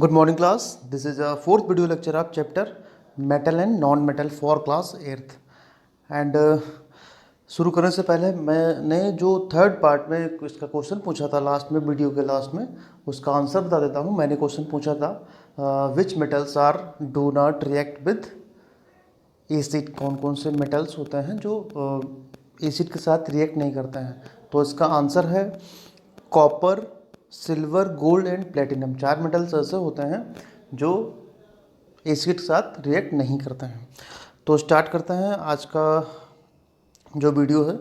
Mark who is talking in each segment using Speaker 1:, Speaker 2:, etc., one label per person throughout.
Speaker 1: Good morning class. This is a fourth video lecture of chapter metal and non-metal for class 8th and शुरू करने से पहले मैंने जो थर्ड पार्ट में इसका क्वेश्चन पूछा था लास्ट में वीडियो के लास्ट में उसका आंसर बता देता हूँ। मैंने क्वेश्चन पूछा था which metals are do not react with acid. कौन कौन से मेटल्स होते हैं जो एसिड के साथ रिएक्ट नहीं करते हैं। तो इसका आंसर है copper, silver, gold and platinum. चार मेटल्स ऐसे होते हैं जो एसिड के साथ रिएक्ट नहीं करते हैं। तो स्टार्ट करते हैं आज का जो वीडियो है।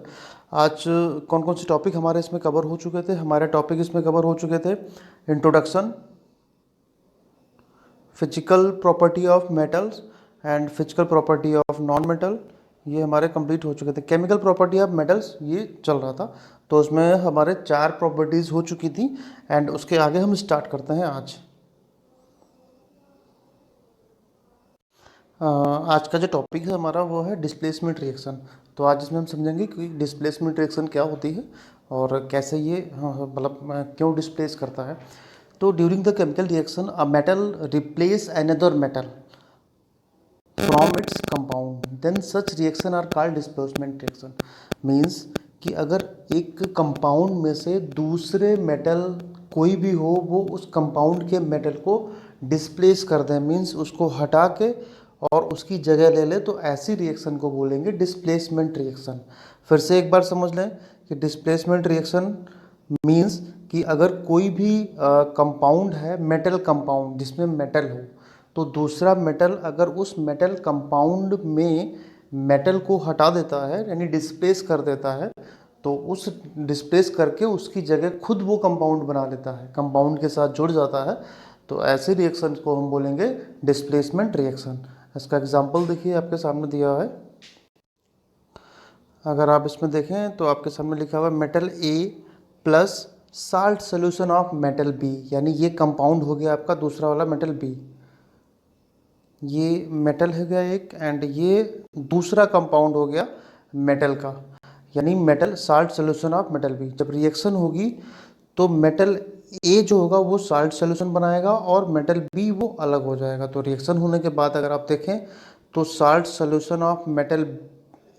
Speaker 1: आज कौन कौन से टॉपिक हमारे इसमें कवर हो चुके थे। हमारे टॉपिक इसमें कवर हो चुके थे introduction, physical property of metals and physical property of non metal, ये हमारे कंप्लीट हो चुके थे। केमिकल प्रॉपर्टी ऑफ मेटल्स ये चल रहा था, तो उसमें हमारे 4 प्रॉपर्टीज़ हो चुकी थी एंड उसके आगे हम स्टार्ट करते हैं आज। आज का जो टॉपिक है हमारा वो है डिस्प्लेसमेंट रिएक्शन। तो आज इसमें हम समझेंगे कि डिस्प्लेसमेंट रिएक्शन क्या होती है और कैसे ये मतलब क्यों डिस्प्लेस करता है। तो during the chemical reaction a metal replace another metal from its compound then such reaction are called displacement reaction. Means कि अगर एक कंपाउंड में से दूसरे मेटल कोई भी हो वो उस कंपाउंड के मेटल को डिस्प्लेस कर दे, मीन्स उसको हटा के और उसकी जगह ले ले, तो ऐसी रिएक्शन को बोलेंगे डिस्प्लेसमेंट रिएक्शन। फिर से एक बार समझ लें कि डिस्प्लेसमेंट रिएक्शन मीन्स कि अगर कोई भी कंपाउंड है, मेटल कंपाउंड जिसमें मेटल हो, तो दूसरा मेटल अगर उस मेटल कंपाउंड में मेटल को हटा देता है यानी डिस्प्लेस कर देता है, तो उस डिस्प्लेस करके उसकी जगह खुद वो कंपाउंड बना लेता है, कंपाउंड के साथ जुड़ जाता है, तो ऐसे रिएक्शन को हम बोलेंगे डिस्प्लेसमेंट रिएक्शन। इसका एग्जांपल देखिए आपके सामने दिया है। अगर आप इसमें देखें तो आपके सामने लिखा हुआ है metal A plus salt solution of metal B, यानी ये कंपाउंड हो गया आपका दूसरा वाला मेटल बी। ये मेटल हो गया एक एंड ये दूसरा कंपाउंड हो गया मेटल का, यानी metal salt solution of metal B. जब रिएक्शन होगी तो मेटल ए जो होगा वो साल्ट सोल्यूशन बनाएगा और मेटल बी वो अलग हो जाएगा। तो रिएक्शन होने के बाद अगर आप देखें तो salt solution of metal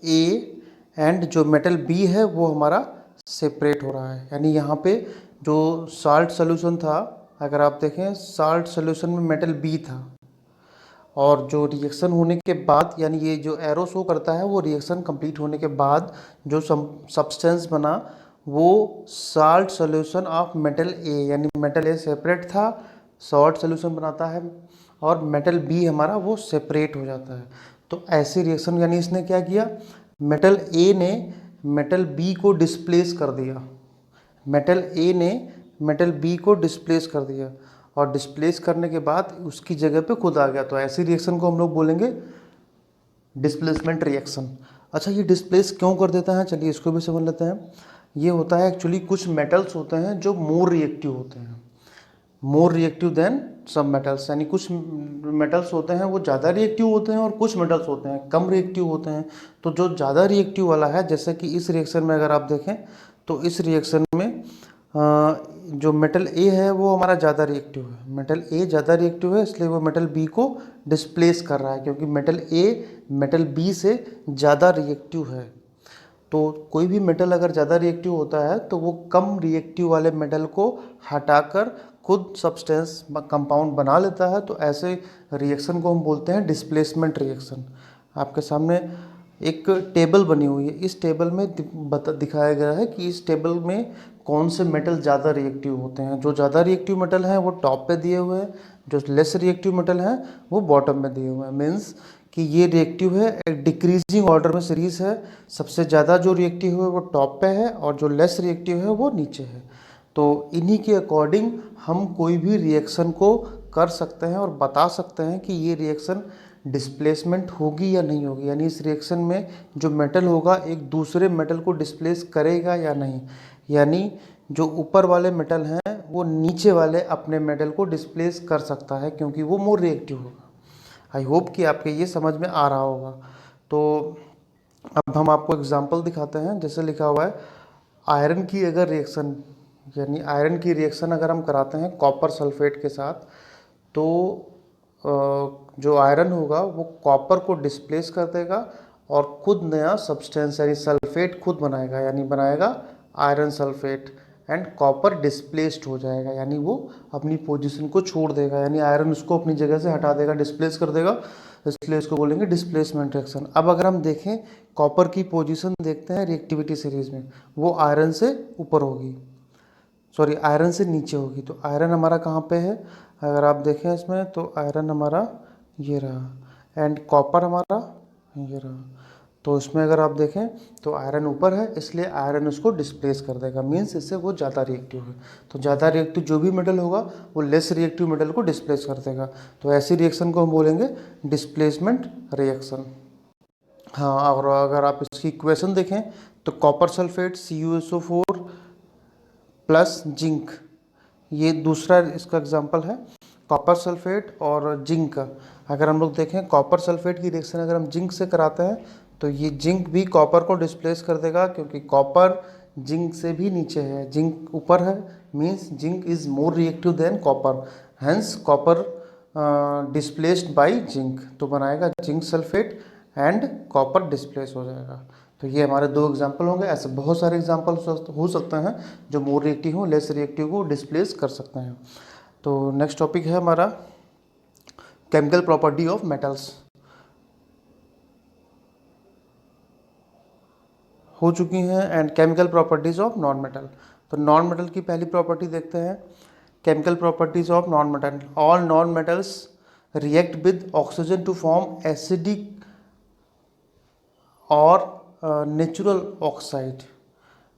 Speaker 1: A and जो मेटल बी है वो हमारा सेपरेट हो रहा है, यानी यहाँ पे जो साल्ट सोल्यूशन था, अगर आप देखें साल्ट सोल्यूशन में मेटल बी था और जो रिएक्शन होने के बाद, यानी ये जो एरो शो करता है वो रिएक्शन कंप्लीट होने के बाद जो सब्सटेंस बना वो साल्ट सोल्यूशन ऑफ मेटल ए, यानी मेटल ए सेपरेट था, सॉल्ट सोल्यूशन बनाता है और मेटल बी हमारा वो सेपरेट हो जाता है। तो ऐसी रिएक्शन, यानी इसने क्या किया, मेटल ए ने मेटल बी को डिस्प्लेस कर दिया, मेटल ए ने मेटल बी को डिस्प्लेस कर दिया और डिस्प्लेस करने के बाद उसकी जगह पे खुद आ गया। तो ऐसी रिएक्शन को हम लोग बोलेंगे डिस्प्लेसमेंट रिएक्शन। अच्छा, ये डिस्प्लेस क्यों कर देता है, चलिए इसको भी समझ लेते हैं। ये होता है एक्चुअली कुछ मेटल्स होते हैं जो मोर रिएक्टिव होते हैं, मोर रिएक्टिव देन सब मेटल्स, यानी कुछ मेटल्स होते हैं वो ज़्यादा रिएक्टिव होते हैं और कुछ मेटल्स होते हैं कम रिएक्टिव होते हैं। तो जो ज़्यादा रिएक्टिव वाला है, जैसे कि इस रिएक्शन में अगर आप देखें तो इस रिएक्शन में जो मेटल ए है वो हमारा ज़्यादा रिएक्टिव है, मेटल ए ज़्यादा रिएक्टिव है, इसलिए वो मेटल बी को डिस्प्लेस कर रहा है, क्योंकि मेटल ए मेटल बी से ज़्यादा रिएक्टिव है। तो कोई भी मेटल अगर ज़्यादा रिएक्टिव होता है तो वो कम रिएक्टिव वाले मेटल को हटाकर खुद सब्सटेंस कंपाउंड बना लेता है। तो ऐसे रिएक्शन को हम बोलते हैं डिस्प्लेसमेंट रिएक्शन। आपके सामने एक टेबल बनी हुई है, इस टेबल में दिखाया गया है कि इस टेबल में कौन से मेटल ज़्यादा रिएक्टिव होते हैं। जो ज़्यादा रिएक्टिव मेटल हैं वो टॉप पे दिए हुए हैं, जो लेस रिएक्टिव मेटल हैं वो बॉटम में दिए हुए हैं। मीन्स कि ये रिएक्टिव है, एक डिक्रीजिंग ऑर्डर में सीरीज है, सबसे ज़्यादा जो रिएक्टिव है वो टॉप पे है और जो लेस रिएक्टिव है वो नीचे है। तो इन्हीं के अकॉर्डिंग हम कोई भी रिएक्शन को कर सकते हैं और बता सकते हैं कि ये रिएक्शन डिस्प्लेसमेंट होगी या नहीं होगी, यानी इस रिएक्शन में जो मेटल होगा एक दूसरे मेटल को डिस्प्लेस करेगा या नहीं, यानी जो ऊपर वाले मेटल हैं वो नीचे वाले अपने मेटल को डिस्प्लेस कर सकता है क्योंकि वो मोर रिएक्टिव होगा। आई होप कि आपके ये समझ में आ रहा होगा। तो अब हम आपको एग्जांपल दिखाते हैं। जैसे लिखा हुआ है आयरन की अगर रिएक्शन, यानी आयरन की रिएक्शन अगर हम कराते हैं कॉपर सल्फेट के साथ, तो जो आयरन होगा वो कॉपर को डिस्प्लेस कर देगा और खुद नया सब्सटेंस यानी सल्फेट खुद बनाएगा, यानी बनाएगा iron sulphate, and copper displaced हो जाएगा, यानी वो अपनी पोजीशन को छोड़ देगा, यानी आयरन उसको अपनी जगह से हटा देगा, डिस्प्लेस कर देगा, इसलिए इसको बोलेंगे डिस्प्लेसमेंट रिएक्शन। अब अगर हम देखें कॉपर की पोजीशन देखते हैं रिएक्टिविटी सीरीज में, वो आयरन से ऊपर होगी, सॉरी आयरन से नीचे होगी। तो आयरन हमारा कहाँ पे है, अगर आप देखें इसमें तो आयरन हमारा ये रहा एंड कॉपर हमारा ये रहा। तो इसमें अगर आप देखें तो आयरन ऊपर है, इसलिए आयरन उसको डिस्प्लेस कर देगा, मीन्स इससे वो ज़्यादा रिएक्टिव है। तो ज़्यादा रिएक्टिव जो भी मेटल होगा वो लेस रिएक्टिव मेटल को डिस्प्लेस कर देगा। तो ऐसी रिएक्शन को हम बोलेंगे डिस्प्लेसमेंट रिएक्शन। हाँ, और अगर आप इसकी इक्वेशन देखें तो copper sulphate CuSO4 plus zinc, ये दूसरा इसका एग्जांपल है कॉपर सल्फेट और जिंक का। अगर हम लोग देखें कॉपर सल्फेट की रिएक्शन अगर हम जिंक से कराते हैं तो ये जिंक भी कॉपर को डिस्प्लेस कर देगा, क्योंकि कॉपर जिंक से भी नीचे है, जिंक ऊपर है, means zinc is more reactive than copper, hence copper displaced by zinc, तो बनाएगा zinc sulphate and copper displace हो जाएगा। तो ये हमारे दो एग्जाम्पल होंगे। ऐसे बहुत सारे एग्जाम्पल हो सकते हैं जो मोर रिएक्टिव हो, लेस रिएक्टिव को डिस्प्लेस कर सकते हैं। तो नेक्स्ट टॉपिक है हमारा केमिकल प्रॉपर्टी ऑफ मेटल्स। हो चुकी हैं and chemical properties of non metal. तो नॉन मेटल की पहली प्रॉपर्टी देखते हैं, chemical properties of non metal. All non metals react with oxygen to form acidic और नेचुरल ऑक्साइड,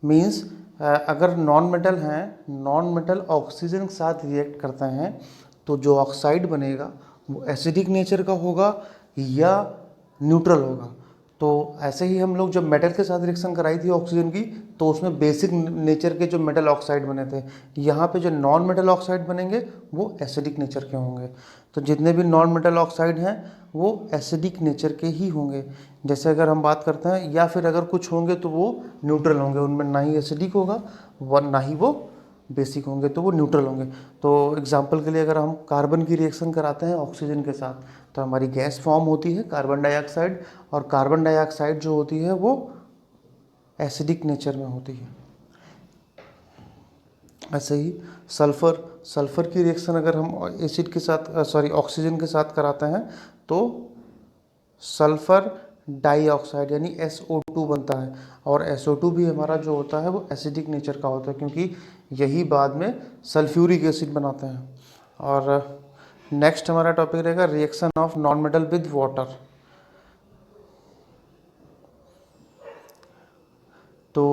Speaker 1: मीन्स अगर नॉन मेटल हैं, नॉन मेटल ऑक्सीजन के साथ रिएक्ट करते हैं तो जो ऑक्साइड बनेगा वो एसिडिक नेचर का होगा या न्यूट्रल होगा। तो ऐसे ही हम लोग जब मेटल के साथ रिएक्शन कराई थी ऑक्सीजन की, तो उसमें बेसिक नेचर के जो मेटल ऑक्साइड बने थे। यहाँ पे जो नॉन मेटल ऑक्साइड बनेंगे वो एसिडिक नेचर के होंगे। तो जितने भी नॉन मेटल ऑक्साइड हैं वो एसिडिक नेचर के ही होंगे। जैसे अगर हम बात करते हैं, या फिर अगर कुछ होंगे तो वो न्यूट्रल होंगे, उनमें ना ही एसिडिक होगा ना ही वो बेसिक होंगे, तो वो न्यूट्रल होंगे। तो एग्जांपल के लिए अगर हम कार्बन की रिएक्शन कराते हैं ऑक्सीजन के साथ तो हमारी गैस फॉर्म होती है कार्बन डाइऑक्साइड, और कार्बन डाइऑक्साइड जो होती है वो एसिडिक नेचर में होती है। ऐसे ही सल्फर की रिएक्शन अगर हम एसिड के साथ ऑक्सीजन के साथ कराते हैं तो सल्फर डाइऑक्साइड यानी SO2 बनता है, और SO2 भी हमारा जो होता है वो एसिडिक नेचर का होता है, क्योंकि यही बाद में सल्फ्यूरिक एसिड बनाते हैं। और नेक्स्ट हमारा टॉपिक रहेगा reaction of non metal with water. तो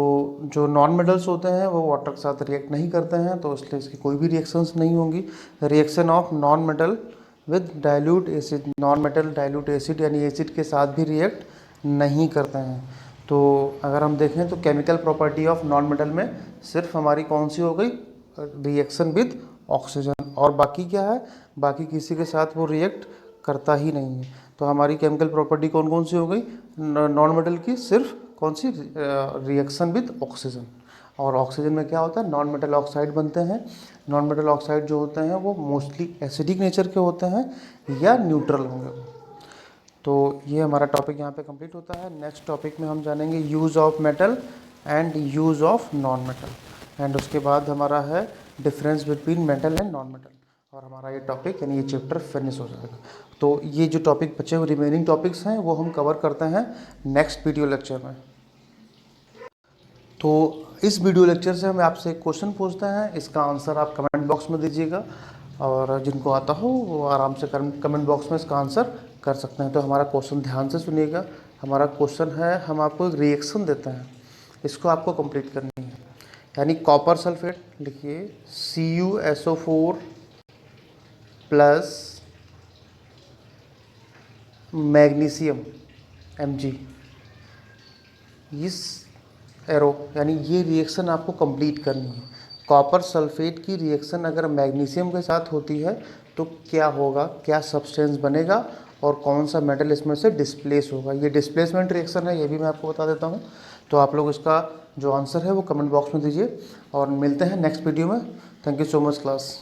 Speaker 1: जो नॉन मेटल्स होते हैं वो वाटर के साथ रिएक्ट नहीं करते हैं, तो इसलिए इसकी कोई भी रिएक्शंस नहीं होंगी। Reaction of non metal with dilute acid, non metal dilute acid यानी एसिड के साथ भी रिएक्ट नहीं करते हैं। तो अगर हम देखें तो chemical property of non metal में सिर्फ हमारी कौन सी हो गई, रिएक्शन विद ऑक्सीजन, और बाकी क्या है, बाकी किसी के साथ वो रिएक्ट करता ही नहीं है। तो हमारी केमिकल प्रॉपर्टी कौन कौन सी हो गई नॉन मेटल की, सिर्फ कौन सी, रिएक्शन विद ऑक्सीजन। और ऑक्सीजन में क्या होता है, नॉन मेटल ऑक्साइड बनते हैं। नॉन मेटल ऑक्साइड जो होते हैं वो मोस्टली एसिडिक नेचर के होते हैं या न्यूट्रल होंगे। तो ये हमारा टॉपिक यहाँ पे कंप्लीट होता है। नेक्स्ट टॉपिक में हम जानेंगे use of metal and use of non metal, and उसके बाद हमारा है difference between metal and non metal, और हमारा ये टॉपिक यानी ये चैप्टर फिनिश हो जाएगा। तो ये जो टॉपिक बचे हुए रिमेनिंग टॉपिक्स हैं वो हम कवर करते हैं नेक्स्ट वीडियो लेक्चर में। तो इस वीडियो लेक्चर से हम आपसे एक क्वेश्चन पूछते हैं, इसका आंसर आप कमेंट बॉक्स में दीजिएगा, और जिनको आता हो वो आराम से कमेंट बॉक्स में इसका आंसर कर सकते हैं। तो हमारा क्वेश्चन ध्यान से सुनिएगा। हमारा क्वेश्चन है, हम आपको एक रिएक्शन देते हैं, इसको आपको कंप्लीट करनी है। यानी कॉपर सल्फेट लिखिए CuSO4 प्लस मैग्नीशियम Mg, इस एरो यानी ये रिएक्शन आपको कंप्लीट करनी है। कॉपर सल्फेट की रिएक्शन अगर मैग्नीशियम के साथ होती है तो क्या होगा, क्या सब्सटेंस बनेगा और कौन सा मेटल इसमें से डिस्प्लेस होगा। ये डिस्प्लेसमेंट रिएक्शन है, ये भी मैं आपको बता देता हूँ। तो आप लोग इसका जो आंसर है वो कमेंट बॉक्स में दीजिए, और मिलते हैं नेक्स्ट वीडियो में। Thank you so much class.